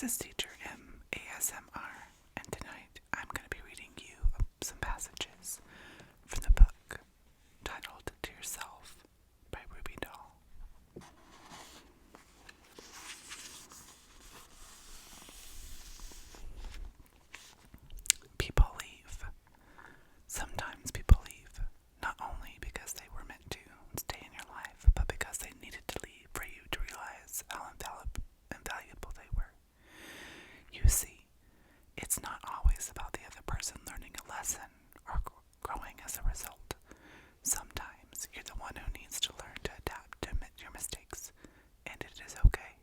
This is Teacher M ASMR, and tonight I'm going to be reading you some passages from the book titled To Yourself by Ruby Dhal. People leave. Sometimes people leave, not only because they were meant to stay in your life, but because they needed to leave for you to realize how invaluable they were. You see, it's not always about the other person learning a lesson or growing as a result. Sometimes you're the one who needs to learn to adapt to admit your mistakes, and it is okay.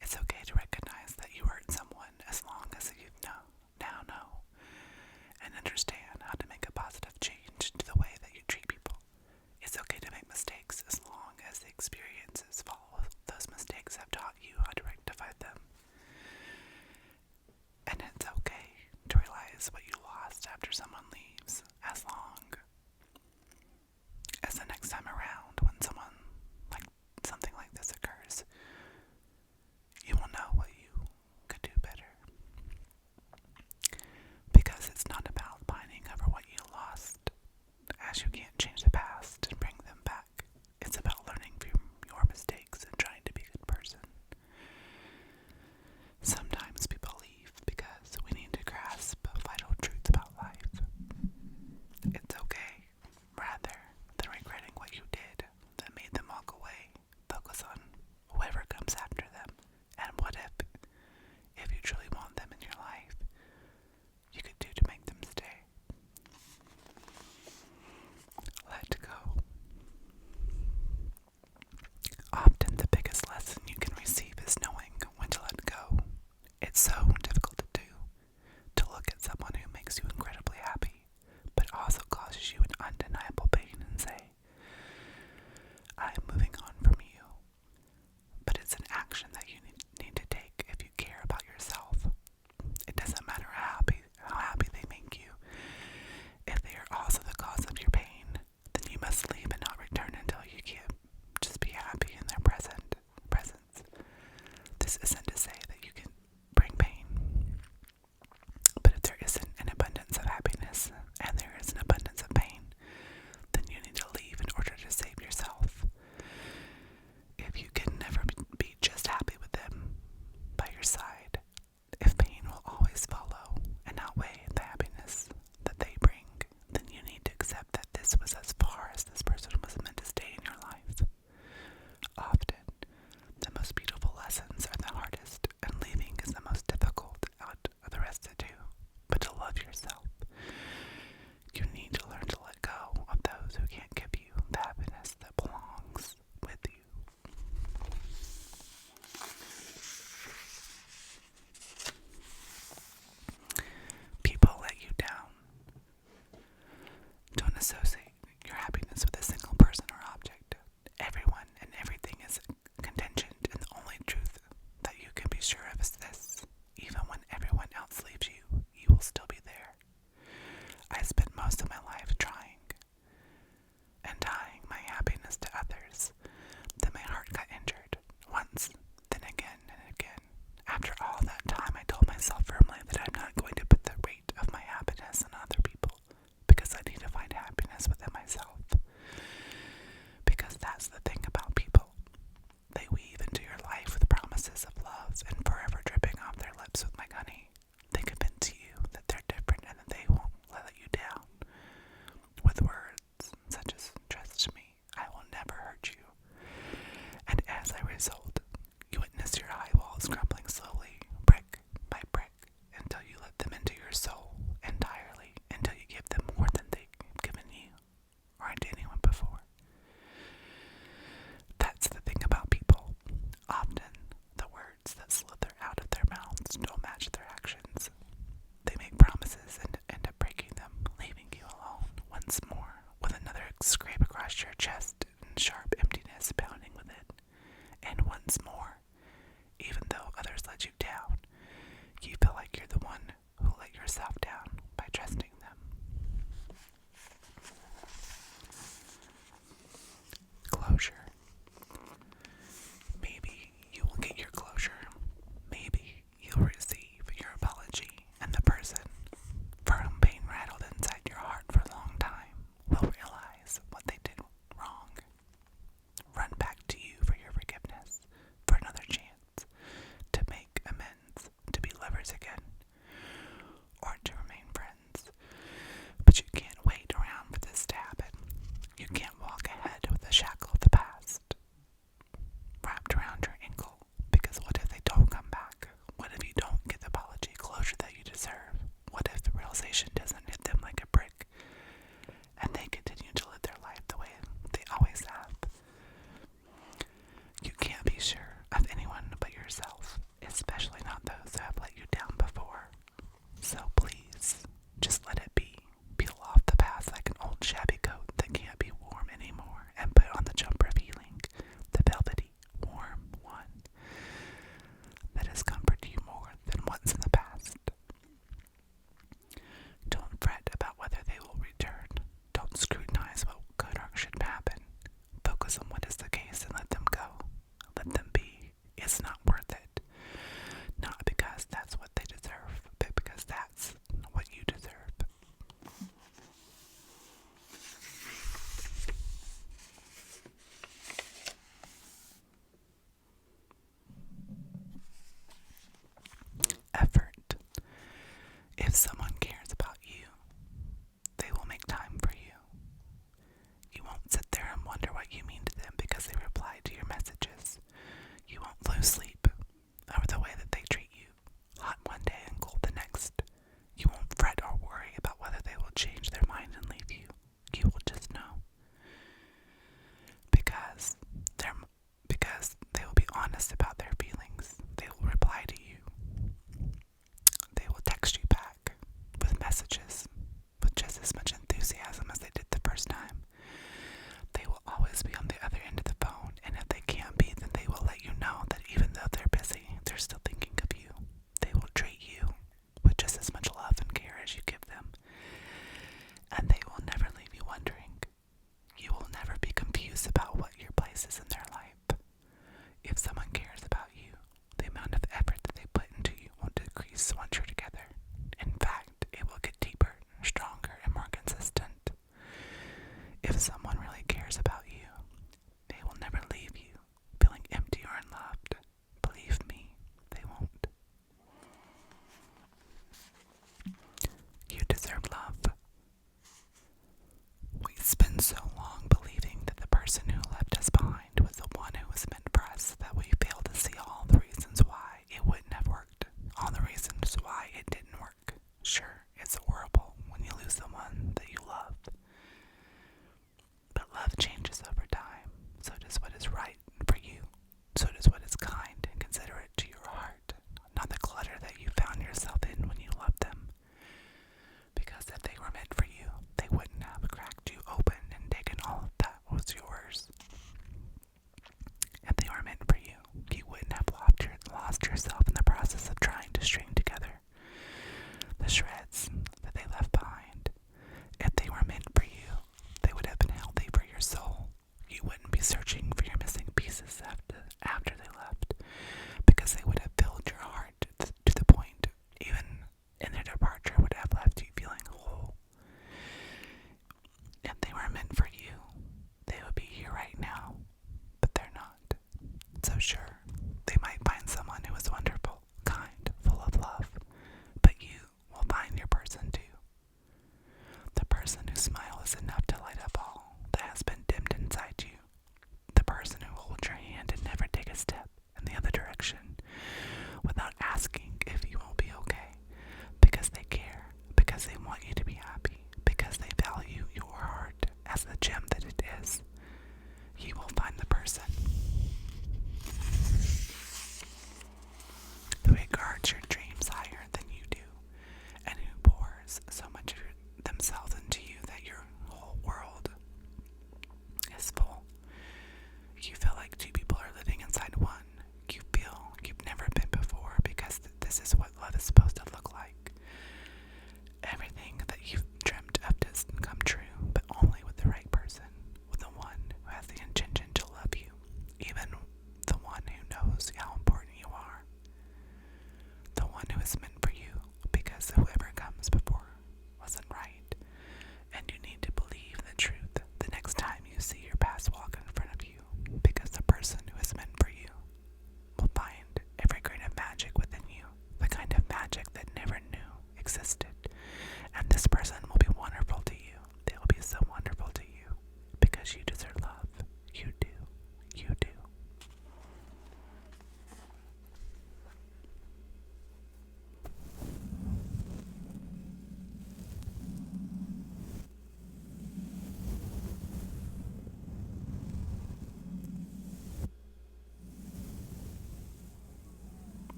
It's okay to recognize that you hurt someone as long as you now know and understand how to make a positive change to the way that you treat people. It's okay to make mistakes as long as the experiences follow those mistakes have taught you how to rectify them. And it's okay to realize what you lost after someone leaves, as long as the next time around when something like this occurs, you will know what you could do better. Because it's not about pining over what you lost, as you can't change the past and bring them back. It's about learning from your mistakes and trying to be a good person. Sometimes people leave because we need to grasp vital truths about life. It's okay, rather than regretting what you did that made them walk away. Focus on whoever comes after them, and what if you truly want them in your life, you could do to make them stay. Let go. Often the biggest lesson you can receive is knowing when to let go. It's so difficult to do, to look at someone who makes you incredibly happy, but also causes you an undeniable pain and say, I'm moving on from you. But it's an action that you need to take if you care about yourself. It doesn't matter how happy they make you. If they are also the cause of your pain, then you must leave and not return until you can just be happy in their presence. This isn't to say that you can bring pain, but if there isn't an abundance of happiness and there is an abundance of pain, then you need to leave in order to save yourself. If you can never be just happy with them by your side, if pain will always follow and outweigh the happiness that they bring, then you need to accept that this was as far as this person was meant to stay in your life. Often, the most beautiful lessons are the hardest, and leaving is the most difficult out of the rest to do. But to love yourself, you need to learn to let go of those who can't give you the happiness that belongs with you. People let you down. Don't associate your happiness with a single person or object. Everyone and everything is contingent, and the only truth that you can be sure of is this: even when everyone else leaves you, you will still be there. I spent most of my life trying and tying my happiness to others. Then my heart got injured, once, then again and again. After all that time, I told myself firmly that I'm not going to put the weight of my happiness on other people, because I need to find happiness within myself. Because that's the thing about people. They weave into your life with promises of love and forever dripping off their lips with my honey. They convince you that they're different and that they won't let you down. With words such as, trust me, I will never hurt you. And as a result, you witness your eye walls crumbling slowly, brick by brick, until you let them into your soul entirely, until you give them more than they've given you, or to anyone before. That's the thing about people. Often, the words that slither out of their mouths don't match their actions. They make promises and end up breaking them, leaving you alone once more, with another scrape across your chest and sharp emptiness pounding within. And once more, even though others let you down, you feel like you're the one who let yourself down by trusting them. Closure. Maybe you will get your closure. Maybe If someone cares about you, they will make time for you. You won't sit there and wonder what you mean to them because they reply to your messages. You won't lose sleep over the way that they treat you, hot one day and cold the next. You won't fret or worry about whether they will change their mind and leave you. You will just know. Because they will be honest about their feelings. They will reply to you. They will text you back with messages with just as much enthusiasm as they did the first time. They will always be on the other end of the phone, and if they can't be, then they will let you know that even though they're busy, they're still thinking of you. They will treat you with just as much love and care as you give them. And they will never leave you wondering. You will never be confused about what your place is in their life. If someone cares about you, the amount of effort that they put into you won't decrease once you're together. In fact, it will get deeper, stronger, and more consistent. If someone really cares about you, they will never leave you feeling empty or unloved. Believe me, they won't. You deserve love. We spend so long believing that the person who left us behind was the one who was meant for us that we fail to see all the reasons why it wouldn't have worked, all the reasons why it didn't work. Sure, it's horrible when you lose someone that you love. But love changes over time. So does what is right for you. So does what is kind and considerate to your heart, not the clutter that you found yourself in when you loved them. Because if they were meant for you, they wouldn't have cracked you open and taken all of that was yours. If they were meant for you, you wouldn't have lost yourself in the process of trying to string together the shreds that they left behind. If they were meant for you, they would have been healthy for your soul. You wouldn't be searching for your missing pieces after they left, because they would have filled your heart to the point, even in their departure, would have left you feeling whole. If they were meant for you, they would be here right now, but they're not. So sure, they might find someone who is wonderful, kind, full of love, but you will find your person too. The person whose smile is enough to light up all that has been dimmed inside you. The person who holds your hand and never take a step in the other direction without asking if you will be okay, because they care, because they want you to be happy, because they value your heart as the gem that it is. You will find the person who regards your dreams higher than you do, and who pours so much of themselves into you that your whole world is full. You feel like two people are living inside one. You feel you've never been before, because this is what love is supposed to look like. Everything that you've dreamt of does come true, but only with the right person, with the one who has the intention to love you, even the one who knows how important you are. The one who is meant for you, because whoever comes before wasn't right. And you need to believe the truth the next time you see your past walk in front of you, because the person who is meant for you will find every grain of magic within you, the kind of magic that never knew existed. And this person will be wonderful to you. They will be so wonderful to you, because you deserve love. You do. You do.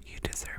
You deserve